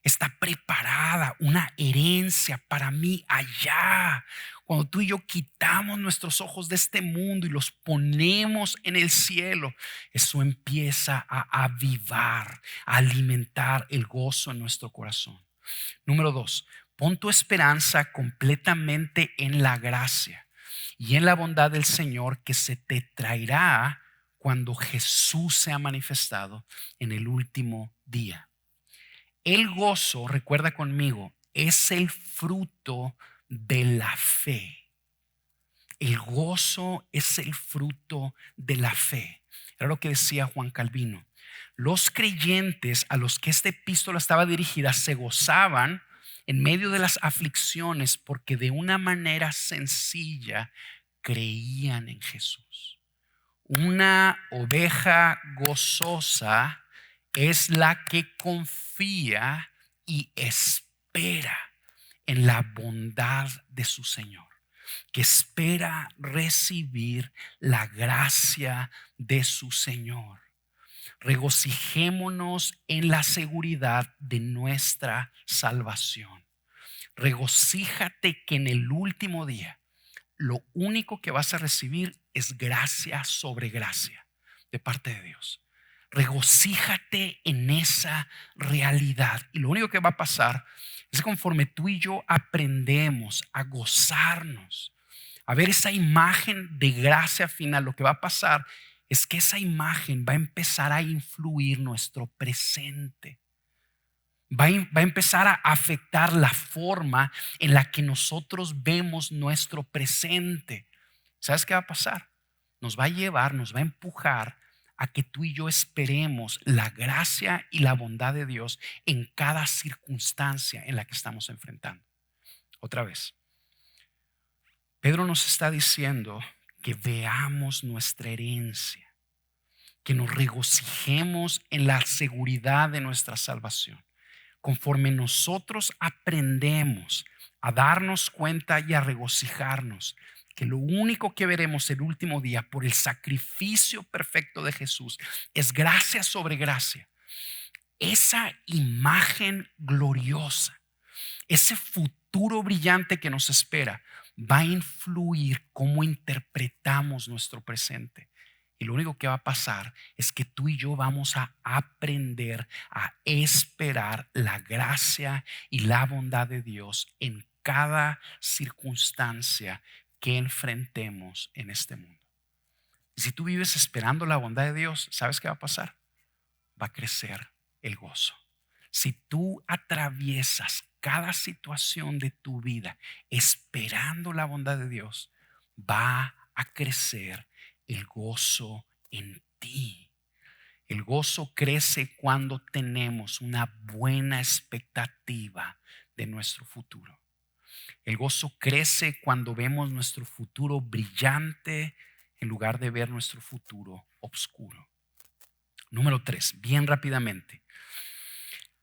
Está preparada una herencia para mí allá. Cuando tú y yo quitamos nuestros ojos de este mundo y los ponemos en el cielo, eso empieza a avivar, a alimentar el gozo en nuestro corazón. Número 2, pon tu esperanza completamente en la gracia y en la bondad del Señor que se te traerá cuando Jesús sea manifestado en el último día. El gozo, recuerda conmigo, es el fruto de la fe. El gozo es el fruto de la fe. Era lo que decía Juan Calvino. Los creyentes a los que esta epístola estaba dirigida se gozaban en medio de las aflicciones porque de una manera sencilla creían en Jesús. Una oveja gozosa es la que confía y espera en la bondad de su Señor, que espera recibir la gracia de su Señor. Regocijémonos en la seguridad de nuestra salvación. Regocíjate que en el último día lo único que vas a recibir es gracia sobre gracia de parte de Dios. Regocíjate en esa realidad. Y lo único que va a pasar Es conforme tú y yo aprendemos a gozarnos, a ver esa imagen de gracia final, lo que va a pasar es que esa imagen va a empezar a influir nuestro presente. Va a empezar a afectar la forma en la que nosotros vemos nuestro presente. ¿Sabes qué va a pasar? Nos va a llevar, nos va a empujar a que tú y yo esperemos la gracia y la bondad de Dios en cada circunstancia en la que estamos enfrentando. Otra vez, Pedro nos está diciendo que veamos nuestra herencia, que nos regocijemos en la seguridad de nuestra salvación. Conforme nosotros aprendemos a darnos cuenta y a regocijarnos que lo único que veremos el último día por el sacrificio perfecto de Jesús es gracia sobre gracia, esa imagen gloriosa, ese futuro brillante que nos espera va a influir cómo interpretamos nuestro presente. Y lo único que va a pasar es que tú y yo vamos a aprender a esperar la gracia y la bondad de Dios en cada circunstancia que enfrentemos en este mundo. Y si tú vives esperando la bondad de Dios, ¿sabes qué va a pasar? Va a crecer el gozo. Si tú atraviesas cada situación de tu vida esperando la bondad de Dios, va a crecer el gozo en ti. El gozo crece cuando tenemos una buena expectativa de nuestro futuro. El gozo crece cuando vemos nuestro futuro brillante en lugar de ver nuestro futuro oscuro. Número 3, bien rápidamente.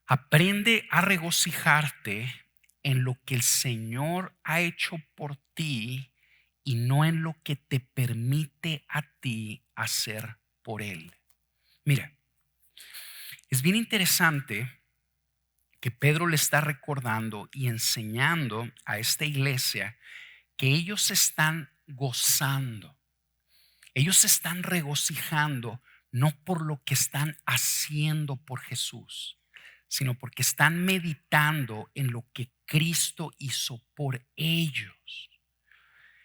Aprende a regocijarte en lo que el Señor ha hecho por ti y no en lo que te permite a ti hacer por Él. Mira, es bien interesante que Pedro le está recordando y enseñando a esta iglesia que ellos se están gozando, ellos se están regocijando no por lo que están haciendo por Jesús, sino porque están meditando en lo que Cristo hizo por ellos.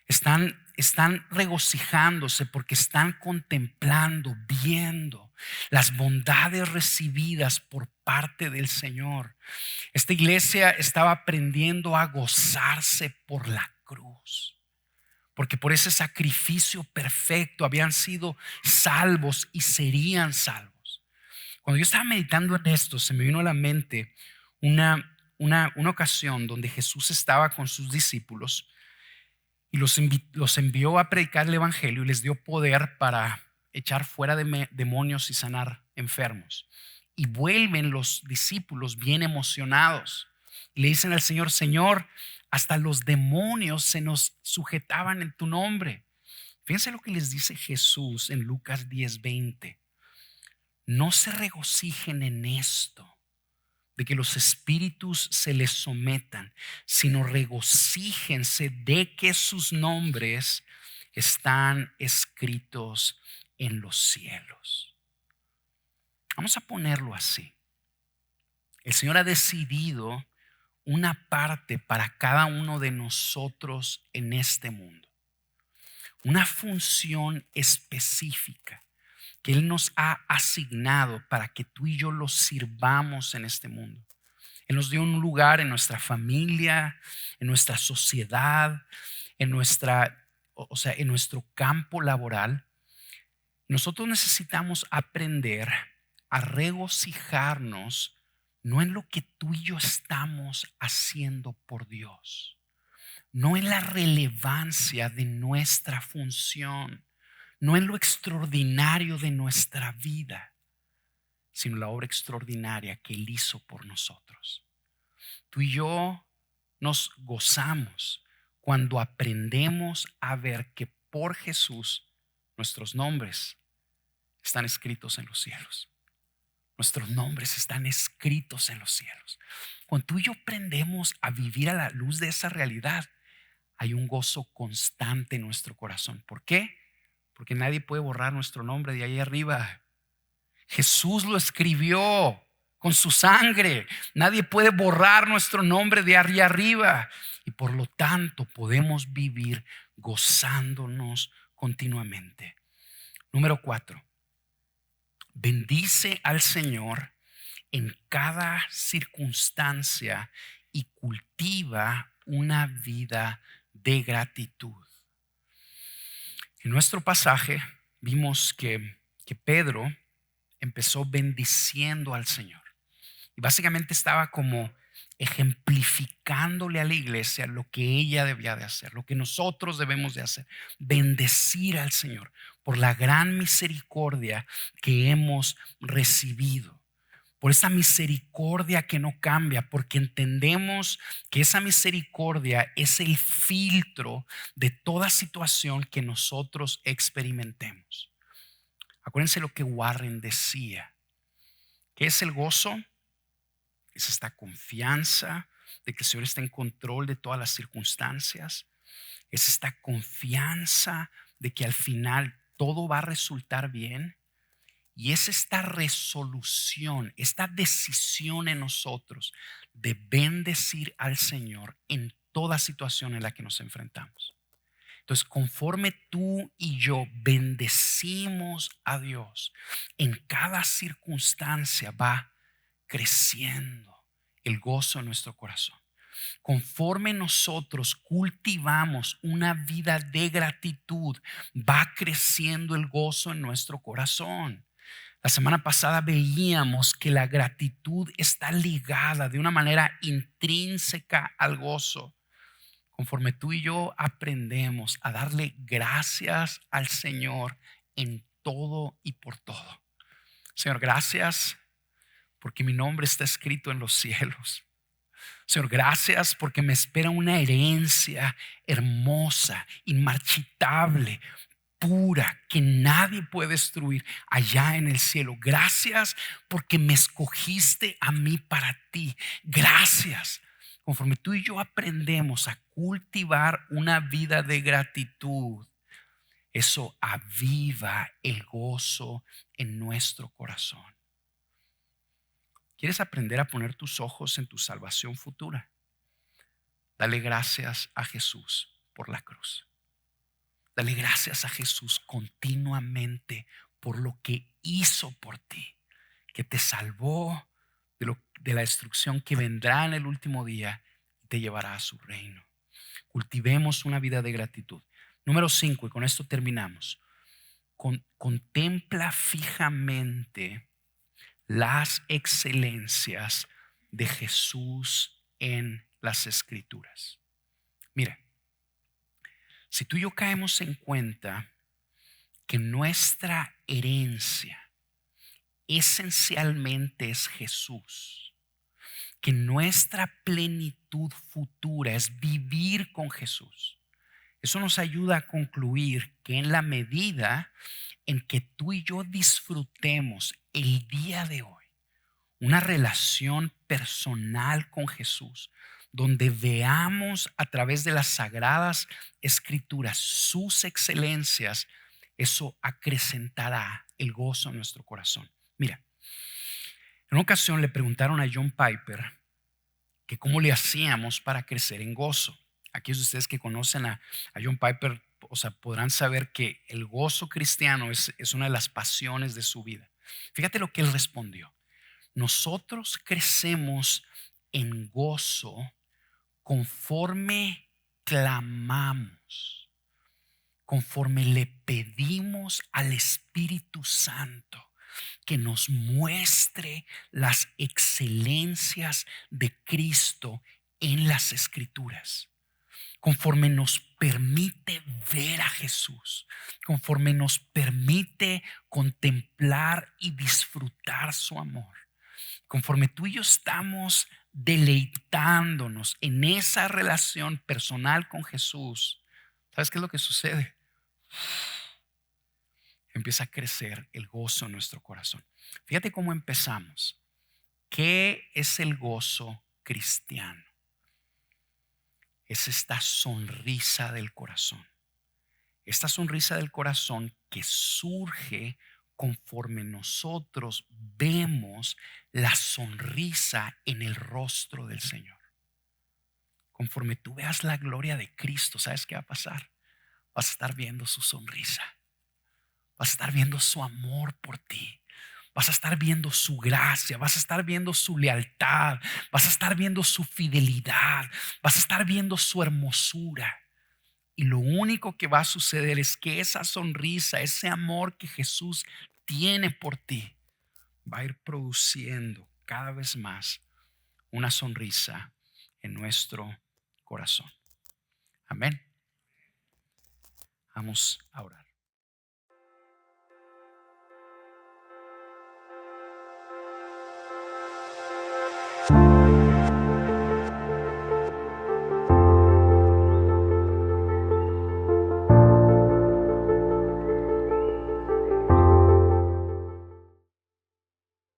Están regocijándose porque están contemplando, viendo las bondades recibidas por parte del Señor. Esta iglesia estaba aprendiendo a gozarse por la cruz, porque por ese sacrificio perfecto habían sido salvos y serían salvos. Cuando yo estaba meditando en esto, se me vino a la mente una ocasión donde Jesús estaba con sus discípulos y los envió a predicar el evangelio y les dio poder para echar fuera demonios y sanar enfermos. Y vuelven los discípulos bien emocionados. Y le dicen al Señor: Señor, hasta los demonios se nos sujetaban en tu nombre. Fíjense lo que les dice Jesús en Lucas 10:20. No se regocijen en esto, de que los espíritus se les sometan, sino regocíjense de que sus nombres están escritos en los cielos. Vamos a ponerlo así. El Señor ha decidido una parte para cada uno de nosotros en este mundo, una función específica que Él nos ha asignado para que tú y yo lo sirvamos en este mundo. Él nos dio un lugar en nuestra familia, en nuestra sociedad, en nuestro campo laboral. Nosotros necesitamos aprender a regocijarnos no en lo que tú y yo estamos haciendo por Dios, no en la relevancia de nuestra función, no en lo extraordinario de nuestra vida, sino la obra extraordinaria que Él hizo por nosotros. Tú y yo nos gozamos cuando aprendemos a ver que por Jesús nuestros nombres están escritos en los cielos. Nuestros nombres están escritos en los cielos. Cuando tú y yo aprendemos a vivir a la luz de esa realidad, hay un gozo constante en nuestro corazón. ¿Por qué? Porque nadie puede borrar nuestro nombre de ahí arriba. Jesús lo escribió con su sangre. Nadie puede borrar nuestro nombre de allá arriba. Y por lo tanto podemos vivir gozándonos continuamente. Número 4. Bendice al Señor en cada circunstancia y cultiva una vida de gratitud. En nuestro pasaje vimos que Pedro empezó bendiciendo al Señor. Y básicamente estaba como ejemplificándole a la iglesia lo que ella debía de hacer, lo que nosotros debemos de hacer: bendecir al Señor por la gran misericordia que hemos recibido, por esa misericordia que no cambia, porque entendemos que esa misericordia es el filtro de toda situación que nosotros experimentemos. Acuérdense lo que Warren decía: ¿qué es el gozo? Es esta confianza de que el Señor está en control de todas las circunstancias. Es esta confianza de que al final todo va a resultar bien. Y es esta resolución, esta decisión en nosotros de bendecir al Señor en toda situación en la que nos enfrentamos. Entonces, conforme tú y yo bendecimos a Dios, en cada circunstancia va creciendo el gozo en nuestro corazón. Conforme nosotros cultivamos una vida de gratitud, va creciendo el gozo en nuestro corazón. La semana pasada veíamos que la gratitud está ligada de una manera intrínseca al gozo. Conforme tú y yo aprendemos a darle gracias al Señor en todo y por todo. Señor, gracias porque mi nombre está escrito en los cielos. Señor, gracias porque me espera una herencia hermosa, inmarchitable, pura, que nadie puede destruir allá en el cielo. Gracias porque me escogiste a mí para ti. Gracias. Conforme tú y yo aprendemos a cultivar una vida de gratitud, eso aviva el gozo en nuestro corazón. ¿Quieres aprender a poner tus ojos en tu salvación futura? Dale gracias a Jesús por la cruz. Dale gracias a Jesús continuamente por lo que hizo por ti, que te salvó de la destrucción que vendrá en el último día y te llevará a su reino. Cultivemos una vida de gratitud. Número 5, y con esto terminamos. Contempla fijamente las excelencias de Jesús en las Escrituras. Mira, si tú y yo caemos en cuenta que nuestra herencia esencialmente es Jesús, que nuestra plenitud futura es vivir con Jesús, eso nos ayuda a concluir que en la medida en que tú y yo disfrutemos el día de hoy una relación personal con Jesús, donde veamos a través de las sagradas escrituras sus excelencias, eso acrecentará el gozo en nuestro corazón. Mira, en una ocasión le preguntaron a John Piper que cómo le hacíamos para crecer en gozo. Aquellos de ustedes que conocen a John Piper, o sea, podrán saber que el gozo cristiano es una de las pasiones de su vida. Fíjate lo que él respondió: nosotros crecemos en gozo conforme clamamos, conforme le pedimos al Espíritu Santo que nos muestre las excelencias de Cristo en las Escrituras, conforme nos permite ver a Jesús, conforme nos permite contemplar y disfrutar su amor. Conforme tú y yo estamos deleitándonos en esa relación personal con Jesús, ¿sabes qué es lo que sucede? Empieza a crecer el gozo en nuestro corazón. Fíjate cómo empezamos. ¿Qué es el gozo cristiano? Es esta sonrisa del corazón. Esta sonrisa del corazón que surge conforme nosotros vemos la sonrisa en el rostro del Señor. Conforme tú veas la gloria de Cristo, ¿sabes qué va a pasar? Vas a estar viendo su sonrisa. Vas a estar viendo su amor por ti. Vas a estar viendo su gracia, vas a estar viendo su lealtad, vas a estar viendo su fidelidad, vas a estar viendo su hermosura. Y lo único que va a suceder es que esa sonrisa, ese amor que Jesús tiene por ti, va a ir produciendo cada vez más una sonrisa en nuestro corazón. Amén. Vamos a orar.